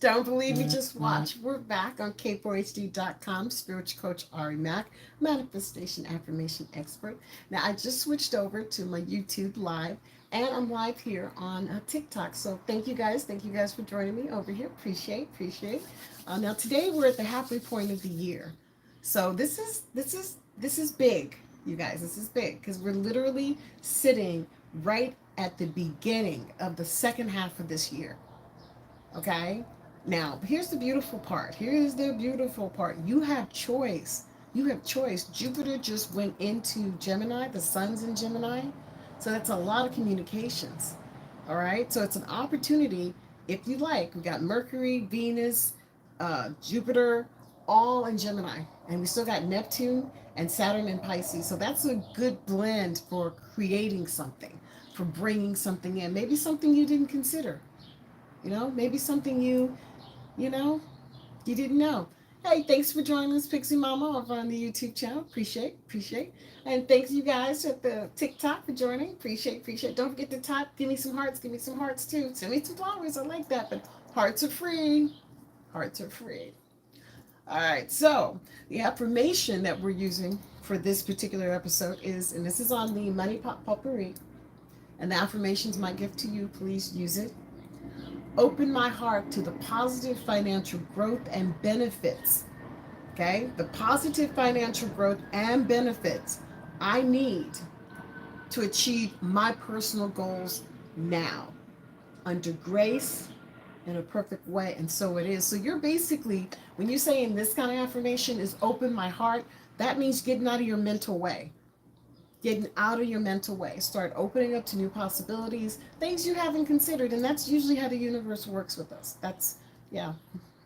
Don't believe me? Just watch. We're back on K4HD.com. Spiritual Coach Ari Mac, manifestation affirmation expert. Now, I just switched over to my YouTube live, and I'm live here on TikTok. So thank you guys. Thank you guys for joining me over here. Appreciate. Now today we're at the halfway point of the year, so this is big, you guys. This is big because we're literally sitting right at the beginning of the second half of this year. Okay? Now, here's the beautiful part. Here's the beautiful part. You have choice. You have choice. Jupiter just went into Gemini, the sun's in Gemini. So that's a lot of communications. All right? So it's an opportunity if you like. We got Mercury, Venus, Jupiter, all in Gemini. And we still got Neptune and Saturn in Pisces. So that's a good blend for creating something, for bringing something in. Maybe something you didn't consider. Maybe something you know, you didn't know. Hey, thanks for joining us, Pixie Mama, over on the YouTube channel. Appreciate. And thanks you guys at the TikTok for joining. Appreciate. Don't forget to type, give me some hearts, too. Send me some flowers, I like that, but hearts are free. Hearts are free. All right, so the affirmation that we're using for this particular episode is, and this is on the Money Pop Potpourri, and the affirmation's my gift to you. Please use it. Open my heart to the positive financial growth and benefits. Okay? The positive financial growth and benefits I need to achieve my personal goals now, under grace, in a perfect way. And so it is. So you're basically, when you're saying this kind of affirmation is open my heart, that means getting out of your mental way. Getting out of your mental way. Start opening up to new possibilities, things you haven't considered. And that's usually how the universe works with us. Yeah.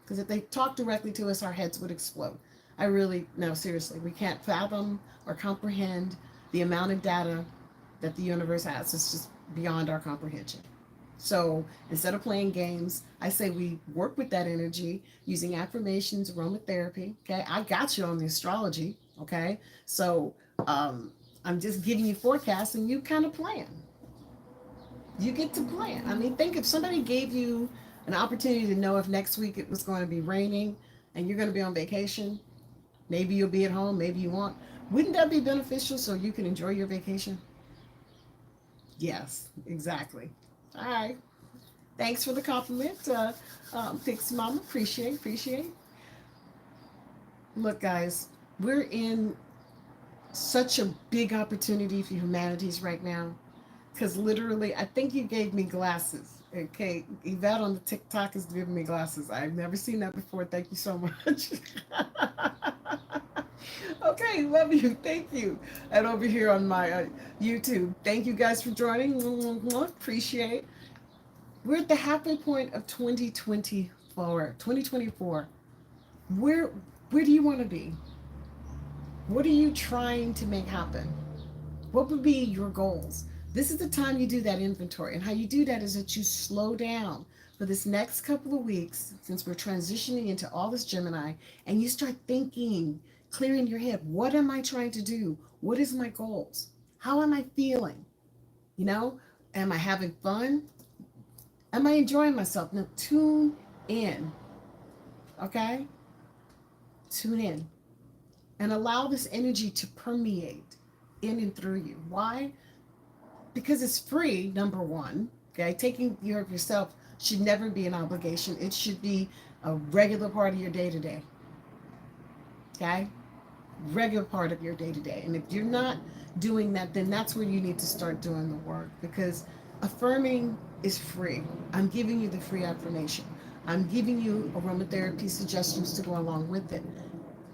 Because if they talk directly to us, our heads would explode. No, seriously, we can't fathom or comprehend the amount of data that the universe has. It's just beyond our comprehension. So instead of playing games, I say we work with that energy using affirmations, aromatherapy. Okay. I got you on the astrology. Okay. So, I'm just giving you forecasts and you kind of plan. You get to plan. I mean, think if somebody gave you an opportunity to know if next week it was going to be raining and you're going to be on vacation, maybe you'll be at home, maybe you won't. Wouldn't that be beneficial so you can enjoy your vacation? Yes, exactly. All right. Thanks for the compliment, Pixie Mama. Appreciate. Look, guys, we're in such a big opportunity for humanities right now, because literally I think you gave me glasses. Okay, Yvette on the TikTok is giving me glasses. I've never seen that before. Thank you so much. Okay, love you. Thank you. And over here on my YouTube, thank you guys for joining. Appreciate. We're at the halfway point of 2024. 2024. Where do you want to be? What are you trying to make happen? What would be your goals? This is the time you do that inventory. And how you do that is that you slow down for this next couple of weeks, since we're transitioning into all this Gemini, and you start thinking, clearing your head. What am I trying to do? What is my goals? How am I feeling? You know, am I having fun? Am I enjoying myself? Now tune in. Okay? Tune in. And allow this energy to permeate in and through you. Why? Because it's free, number one. Okay, taking care of yourself should never be an obligation. It should be a regular part of your day to day. Okay? Regular part of your day to day. And if you're not doing that, then that's where you need to start doing the work, because affirming is free. I'm giving you the free affirmation. I'm giving you aromatherapy suggestions to go along with it.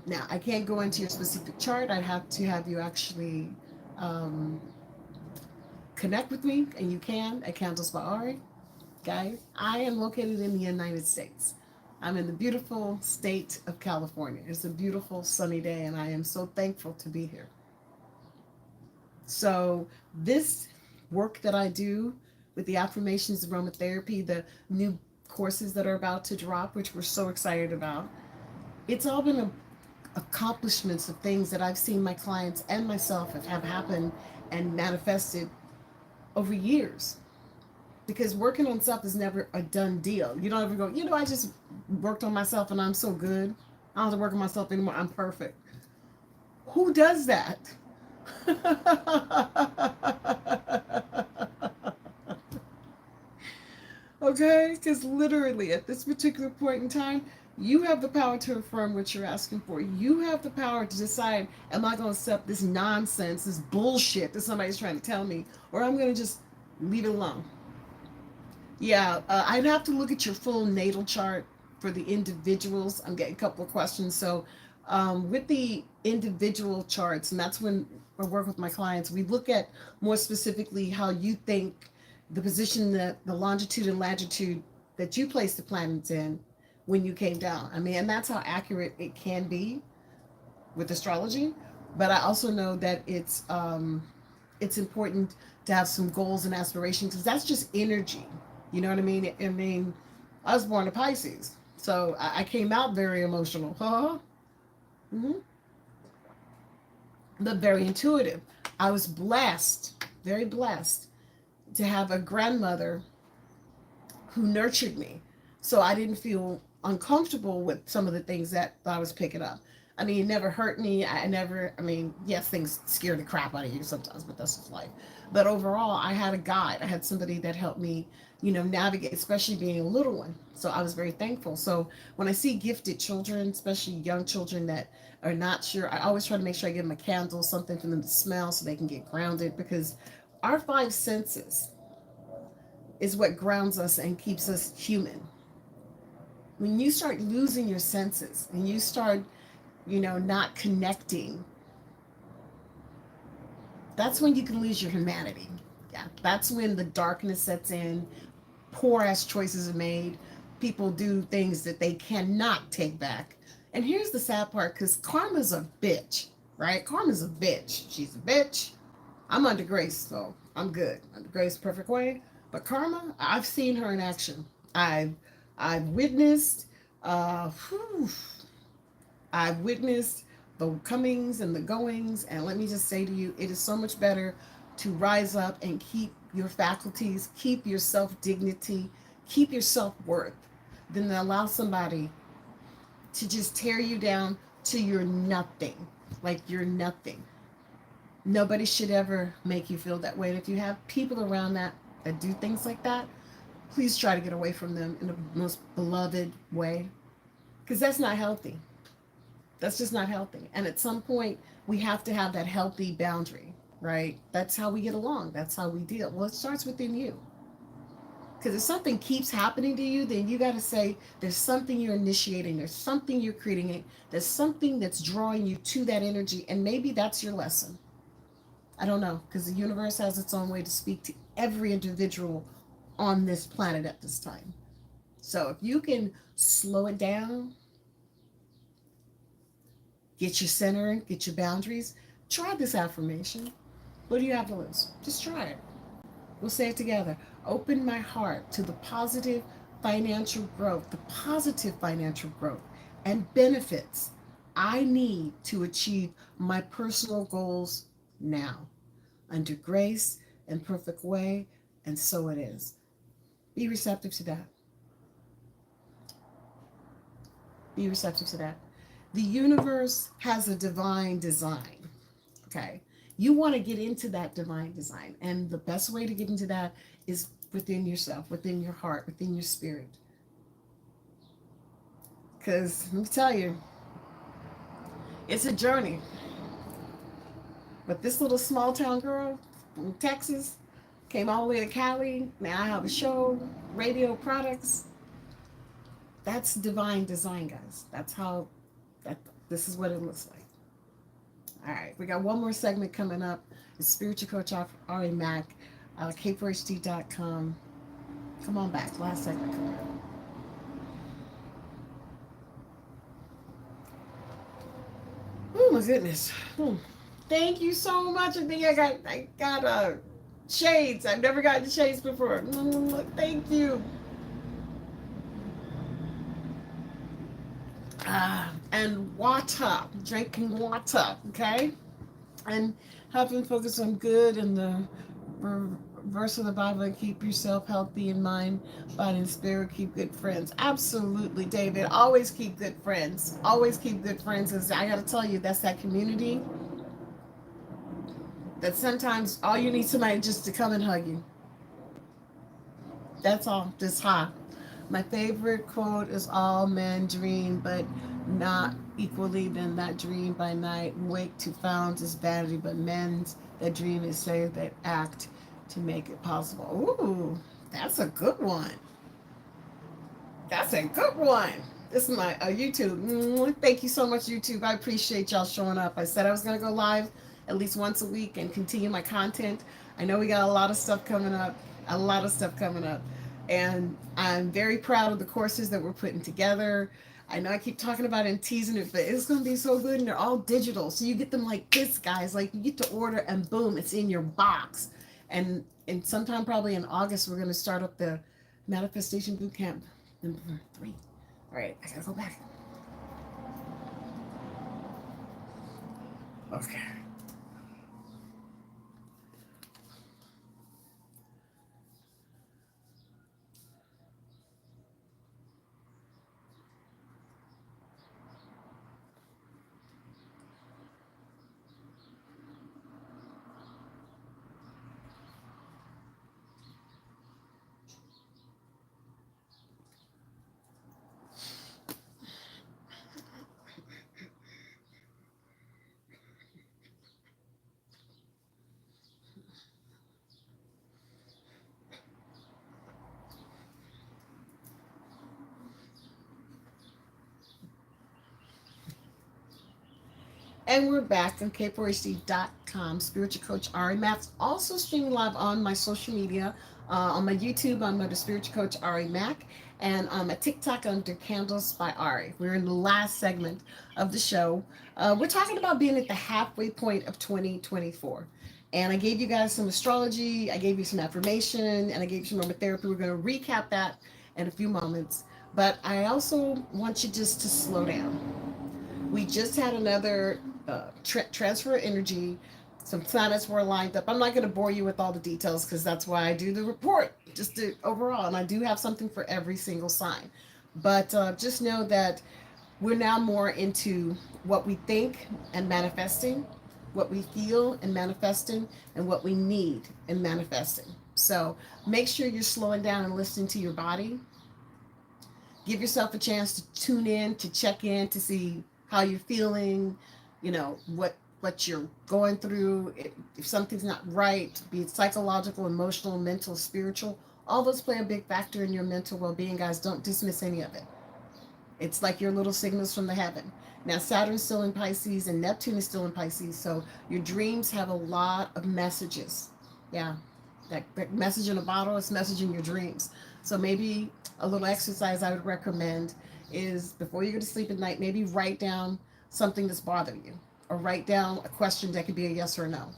Now, I can't go into your specific chart. I'd have to have you actually connect with me, and you can at Candles by Ari. Guys, I am located in the United States. I'm in the beautiful state of California. It's a beautiful sunny day, and I am so thankful to be here. So this work that I do with the affirmations, aromatherapy, the new courses that are about to drop, which we're so excited about, it's all been accomplishments of things that I've seen my clients and myself have happened and manifested over years. because working on self is never a done deal. You don't ever go, I just worked on myself and I'm so good. I don't have to work on myself anymore. I'm perfect. Who does that? Okay? Because literally at this particular point in time, you have the power to affirm what you're asking for. You have the power to decide, am I going to accept this nonsense, this bullshit that somebody's trying to tell me, or I'm going to just leave it alone? Yeah, I'd have to look at your full natal chart for the individuals. I'm getting a couple of questions. So, with the individual charts, and that's when I work with my clients, we look at more specifically how you think the position, that the longitude and latitude that you placed the planets in when you came down. I mean, and that's how accurate it can be with astrology. But I also know that it's important to have some goals and aspirations because that's just energy. You know what I mean? I mean, I was born a Pisces, so I came out very emotional, huh? Mm-hmm. But very intuitive. I was blessed, very blessed, to have a grandmother who nurtured me. So I didn't feel uncomfortable with some of the things that I was picking up. I mean, it never hurt me. I never, I mean, yes, things scare the crap out of you sometimes, but that's just life. But overall, I had a guide. I had somebody that helped me, navigate, especially being a little one. So I was very thankful. So when I see gifted children, especially young children that are not sure, I always try to make sure I give them a candle, something for them to smell so they can get grounded because our five senses is what grounds us and keeps us human. When you start losing your senses and you start, not connecting, that's when you can lose your humanity. Yeah, that's when the darkness sets in, poor ass choices are made, people do things that they cannot take back. And here's the sad part because karma's a bitch, right? Karma's a bitch. She's a bitch. I'm under grace, so I'm good. Under grace, perfect way. But karma, I've seen her in action. I've I've witnessed, whew, I've witnessed the comings and the goings. And let me just say to you, it is so much better to rise up and keep your faculties, keep your self dignity, keep your self worth, than to allow somebody to just tear you down to you're nothing. Like you're nothing. Nobody should ever make you feel that way. And if you have people around that do things like that, please try to get away from them in the most beloved way. Because that's not healthy. That's just not healthy. And at some point, we have to have that healthy boundary, right? That's how we get along. That's how we deal. Well, it starts within you. Because if something keeps happening to you, then you got to say there's something you're initiating, there's something you're creating, there's something that's drawing you to that energy, and maybe that's your lesson. I don't know, because the universe has its own way to speak to every individual on this planet at this time. So if you can slow it down, get your center, get your boundaries, try this affirmation. What do you have to lose? Just try it. We'll say it together. Open my heart to the positive financial growth and benefits I need to achieve my personal goals now, under grace and perfect way, and so it is. Be receptive to that. Be receptive to that. The universe has a divine design. Okay. You want to get into that divine design. And the best way to get into that is within yourself, within your heart, within your spirit. Because let me tell you, it's a journey. But this little small town girl from Texas came all the way to Cali. Now I have a show, radio products. That's divine design, guys. That's how that this is what it looks like. All right, we got one more segment coming up. It's Spiritual Coach Ari Mac, K4HD.com. Come on back. Last segment coming up. Oh my goodness. Thank you so much. I think I got shades. I've never gotten shades before. Thank you. And water, drinking water, okay? And having focus on good and the verse of the Bible, and keep yourself healthy in mind, body, and spirit. Keep good friends. Absolutely, David. Always keep good friends. Always keep good friends. Because I got to tell you, that's that community that sometimes all you need somebody just to come and hug you. That's all. Just hi. My favorite quote is all men dream, but not equally than that dream by night. Wake to found is vanity, but men's that dream is saved that act to make it possible. Ooh, that's a good one. That's a good one. This is my YouTube. Thank you so much, YouTube. I appreciate y'all showing up. I said I was going to go live at least once a week and continue my content. I know we got a lot of stuff coming up, a lot of stuff coming up. And I'm very proud of the courses that we're putting together. I know I keep talking about it and teasing it, but it's going to be so good. And they're all digital. So you get them like this, guys. Like you get to order and boom, it's in your box. And sometime probably in August, we're going to start up the Manifestation Bootcamp #3. All right, I gotta go back. Okay. And we're back on k4hd.com. Spiritual Coach Ari Mac. Also streaming live on my social media. On my YouTube, I'm under Spiritual Coach Ari Mac. And on my TikTok under Candles by Ari. We're in the last segment of the show. We're talking about being at the halfway point of 2024. And I gave you guys some astrology, I gave you some affirmation, and I gave you some aromatherapy. We're going to recap that in a few moments. But I also want you just to slow down. We just had another transfer of energy. Some planets were lined up. I'm not going to bore you with all the details because that's why I do the report, just to, overall. And I do have something for every single sign. But just know that we're now more into what we think and manifesting, what we feel and manifesting, and what we need and manifesting. So make sure you're slowing down and listening to your body. Give yourself a chance to tune in, to check in, to see how you're feeling, what you're going through. If something's not right, be it psychological, emotional, mental, spiritual, all those play a big factor in your mental well-being, guys. Don't dismiss any of it. It's like your little signals from the heaven. Now, Saturn's still in Pisces and Neptune is still in Pisces, so your dreams have a lot of messages. Yeah, that message in a bottle is message in your dreams. So maybe a little exercise I would recommend is before you go to sleep at night, maybe write down something that's bothering you, or write down a question that could be a yes or a no.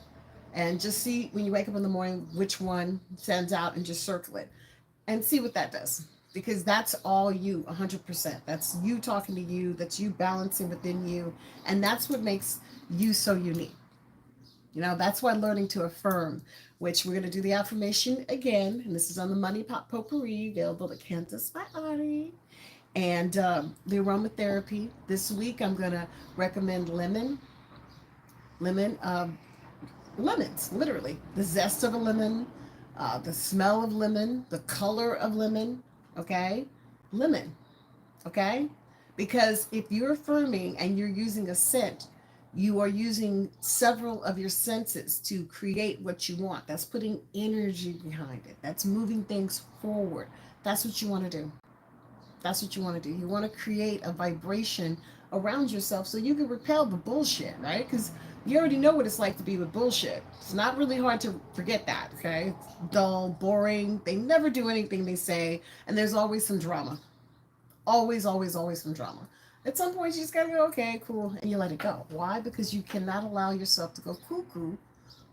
And just see when you wake up in the morning which one stands out and just circle it and see what that does. Because that's all you, 100%. That's you talking to you, that's you balancing within you. And that's what makes you so unique. That's why learning to affirm, which we're going to do the affirmation again. And this is on the Money Pot Potpourri, available at Cantus by Ari. And the aromatherapy. This week I'm going to recommend lemon, lemons, literally. The zest of a lemon, the smell of lemon, the color of lemon, okay? Lemon, okay? Because if you're affirming and you're using a scent, you are using several of your senses to create what you want. That's putting energy behind it. That's moving things forward. That's what you want to do. That's what you want to do. You want to create a vibration around yourself so you can repel the bullshit, right? Because you already know what it's like to be with bullshit. It's not really hard to forget that, okay? It's dull, boring. They never do anything they say, and there's always some drama. Always, always, always some drama. At some point, you just gotta go, okay, cool, and you let it go. Why? Because you cannot allow yourself to go cuckoo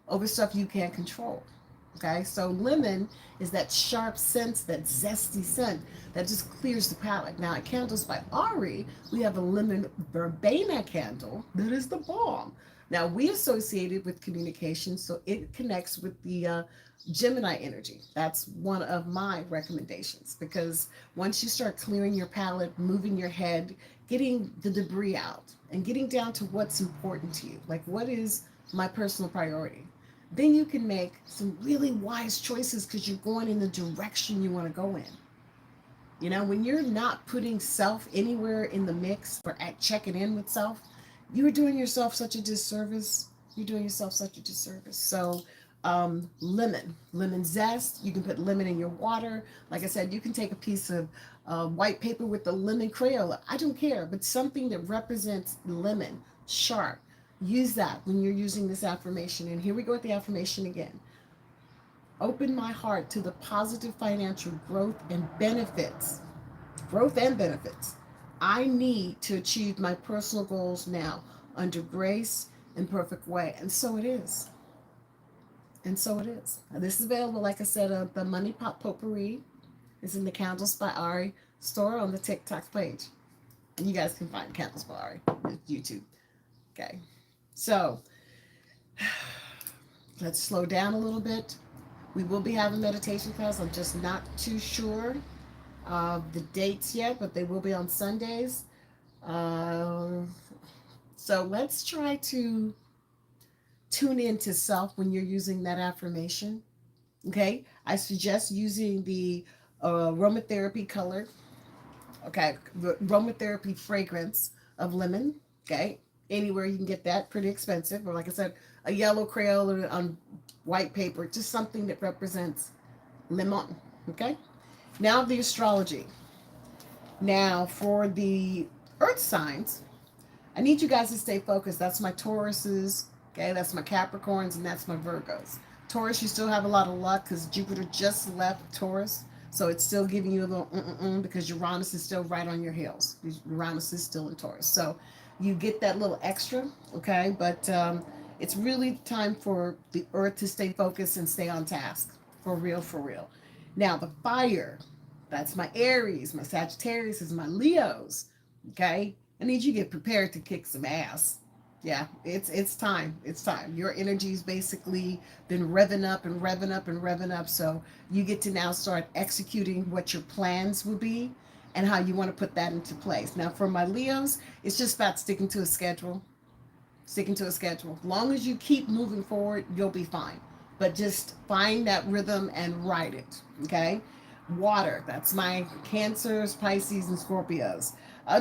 over stuff you can't control. Okay, so lemon is that sharp scent, that zesty scent that just clears the palate. Now at Candles by Ari, we have a lemon verbena candle that is the bomb. Now we associate it with communication, so it connects with the Gemini energy. That's one of my recommendations because once you start clearing your palate, moving your head, getting the debris out, and getting down to what's important to you, like what is my personal priority, then you can make some really wise choices because you're going in the direction you want to go in. You know, when you're not putting self anywhere in the mix or at checking in with self, you're doing yourself such a disservice. You're doing yourself such a disservice. So, lemon zest. You can put lemon in your water. Like I said, you can take a piece of white paper with the lemon Crayola. I don't care, but something that represents lemon, sharp. Use that when you're using this affirmation. And here we go with the affirmation again. Open my heart to the positive financial growth and benefits I need to achieve my personal goals now under grace and perfect way. And so it is. And so it is. This is available, like I said, the Money Pop Potpourri is in the Candles by Ari store on the TikTok page. And you guys can find Candles by Ari on YouTube. Okay. So let's slow down a little bit. We will be having meditation class. I'm just not too sure of the dates yet, but they will be on Sundays. Uh, so let's try to tune into self when you're using that affirmation. Okay, I suggest using the aromatherapy color. Okay, the aromatherapy fragrance of lemon. Okay, anywhere you can get that, pretty expensive. Or like I said, a yellow Crayola on white paper, just something that represents lemon. Okay, now the astrology. Now for the earth signs, I need you guys to stay focused. That's my Tauruses, okay? That's my Capricorns, and that's my Virgos. Taurus, you still have a lot of luck because Jupiter just left Taurus. So it's still giving you a little because Uranus is still right on your heels. Uranus is still in Taurus. So you get that little extra, okay? But it's really time for the earth to stay focused and stay on task. For real, for real. Now, the fire, that's my Aries, my Sagittarius is my Leos, okay? I need you to get prepared to kick some ass. Yeah, it's time. It's time. Your energy's basically been revving up and revving up and revving up. So you get to now start executing what your plans will be and how you want to put that into place. Now for my Leos, it's just about sticking to a schedule. Sticking to a schedule. As long as you keep moving forward, you'll be fine. But just find that rhythm and ride it. Okay? Water. That's my Cancers, Pisces, and Scorpios.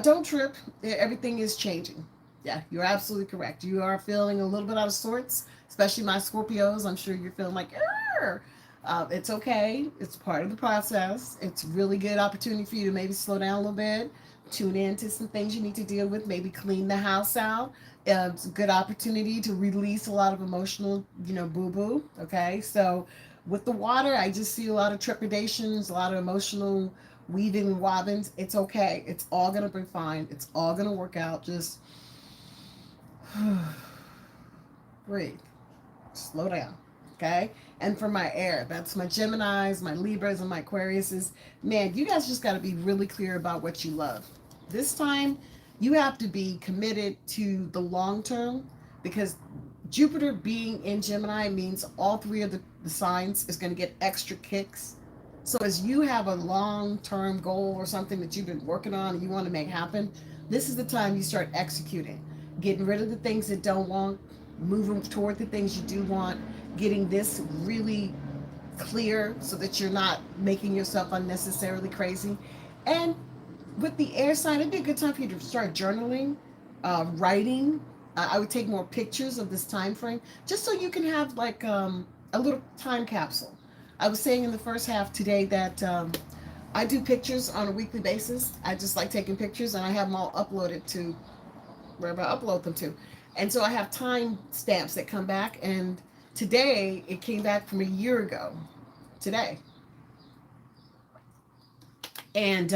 Don't trip. Everything is changing. Yeah, you're absolutely correct. You are feeling a little bit out of sorts, especially my Scorpios. I'm sure you're feeling like, it's okay. It's part of the process. It's really good opportunity for you to maybe slow down a little bit, tune in to some things you need to deal with, maybe clean the house out. It's a good opportunity to release a lot of emotional, boo boo. Okay, so with the water, I just see a lot of trepidations, a lot of emotional weaving and wobbins. It's okay. It's all gonna be fine. It's all gonna work out. Just breathe. Slow down. Okay? And for my air, that's my Geminis, my Libras, and my Aquariuses. Man, you guys just got to be really clear about what you love. This time, you have to be committed to the long term because Jupiter being in Gemini means all three of the signs is going to get extra kicks. So as you have a long-term goal or something that you've been working on and you want to make happen, this is the time you start executing, getting rid of the things that don't want, moving toward the things you do want, getting this really clear so that you're not making yourself unnecessarily crazy. And with the air sign, it'd be a good time for you to start journaling, writing. I would take more pictures of this time frame just so you can have like a little time capsule. I was saying in the first half today that I do pictures on a weekly basis. I just like taking pictures and I have them all uploaded to wherever I upload them to. And so I have time stamps that come back. And today it came back from a year ago today. And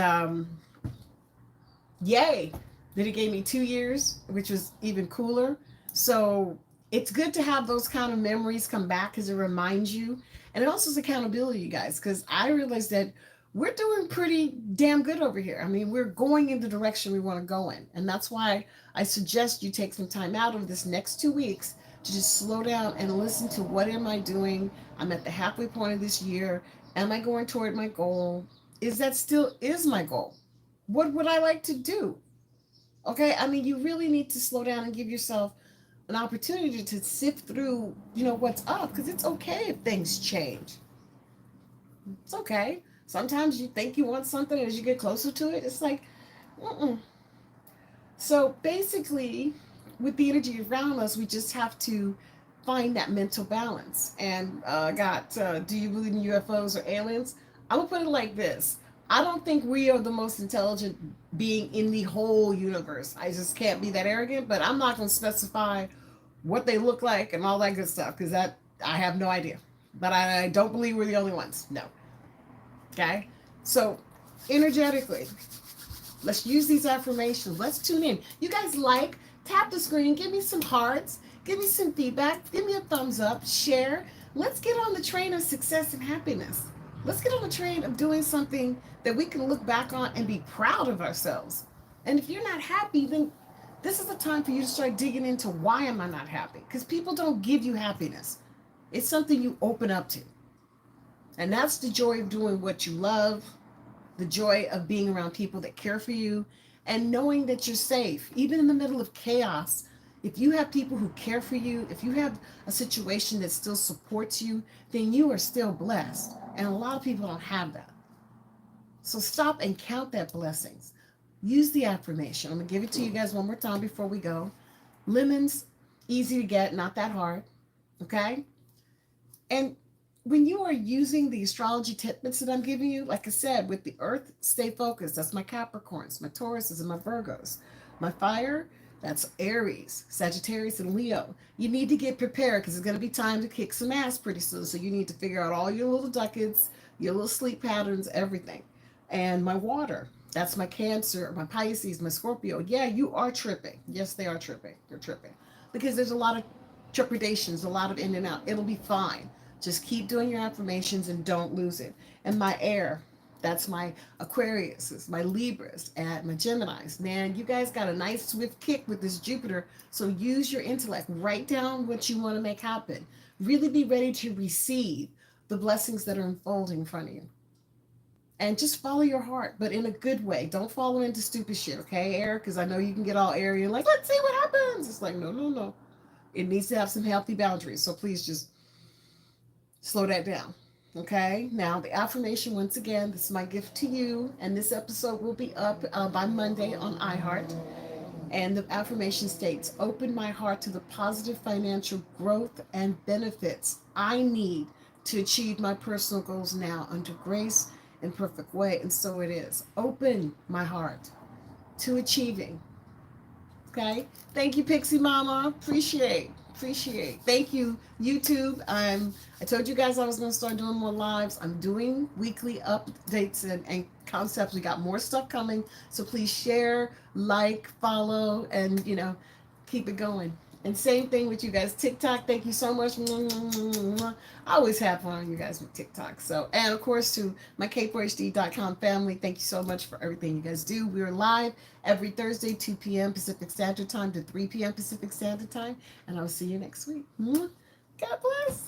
yay, then it gave me 2 years, which was even cooler. So it's good to have those kind of memories come back because it reminds you. And it also is accountability, you guys, because I realized that we're doing pretty damn good over here. I mean, we're going in the direction we want to go in. And that's why I suggest you take some time out over this next 2 weeks to just slow down and listen to what am I doing? I'm at the halfway point of this year. Am I going toward my goal? Is that still is my goal? What would I like to do? Okay, I mean, you really need to slow down and give yourself an opportunity to sift through, what's up, because it's okay if things change. It's okay. Sometimes you think you want something, and as you get closer to it, it's like, mm-mm. So basically, with the energy around us, we just have to find that mental balance. And do you believe in UFOs or aliens? I'm gonna put it like this. I don't think we are the most intelligent being in the whole universe. I just can't be that arrogant, but I'm not gonna specify what they look like and all that good stuff because that I have no idea. But I don't believe we're the only ones. No. Okay? So, energetically, let's use these affirmations. Let's tune in. You guys tap the screen, give me some hearts, give me some feedback, give me a thumbs up, share. Let's get on the train of success and happiness. Let's get on the train of doing something that we can look back on and be proud of ourselves. And if you're not happy, then this is the time for you to start digging into why am I not happy? Because people don't give you happiness. It's something you open up to. And that's the joy of doing what you love, the joy of being around people that care for you, and knowing that you're safe. Even in the middle of chaos, if you have people who care for you, if you have a situation that still supports you, then you are still blessed. And a lot of people don't have that. So stop and count that blessings. Use the affirmation. I'm going to give it to you guys one more time before we go. Lemons, easy to get, not that hard. Okay? And when you are using the astrology tidbits that I'm giving you, like I said, with the earth, stay focused. That's my Capricorns, my Tauruses, and my Virgos. My fire, that's Aries, Sagittarius, and Leo. You need to get prepared because it's going to be time to kick some ass pretty soon. So you need to figure out all your little ducats, your little sleep patterns, everything. And my water, that's my Cancer, my Pisces, my Scorpio. Yeah, you are tripping. Yes, they are tripping. They're tripping. Because there's a lot of trepidations, a lot of in and out. It'll be fine. Just keep doing your affirmations and don't lose it. And my air, that's my Aquarius, my Libras, and my Geminis. Man, you guys got a nice swift kick with this Jupiter. So use your intellect. Write down what you want to make happen. Really be ready to receive the blessings that are unfolding in front of you. And just follow your heart, but in a good way. Don't follow into stupid shit, okay, Air? Because I know you can get all airy and like, let's see what happens. It's like, no, no, no. It needs to have some healthy boundaries. So please just slow that down. Okay, now the affirmation once again, this is my gift to you, and this episode will be up by Monday on iHeart. And the affirmation states, open my heart to the positive financial growth and benefits I need to achieve my personal goals now under grace and perfect way. And so it is. Open my heart to achieving. Okay. Thank you, Pixie Mama. Appreciate. Thank you, YouTube. I told you guys I was going to start doing more lives. I'm doing weekly updates and concepts. We got more stuff coming. So please share, follow, and keep it going. And same thing with you guys. TikTok, thank you so much. I always have fun on you guys with TikTok. So, and of course to my caperhd.com family, thank you so much for everything you guys do. We are live every Thursday, 2 p.m. Pacific Standard Time to 3 p.m. Pacific Standard Time. And I'll see you next week. God bless.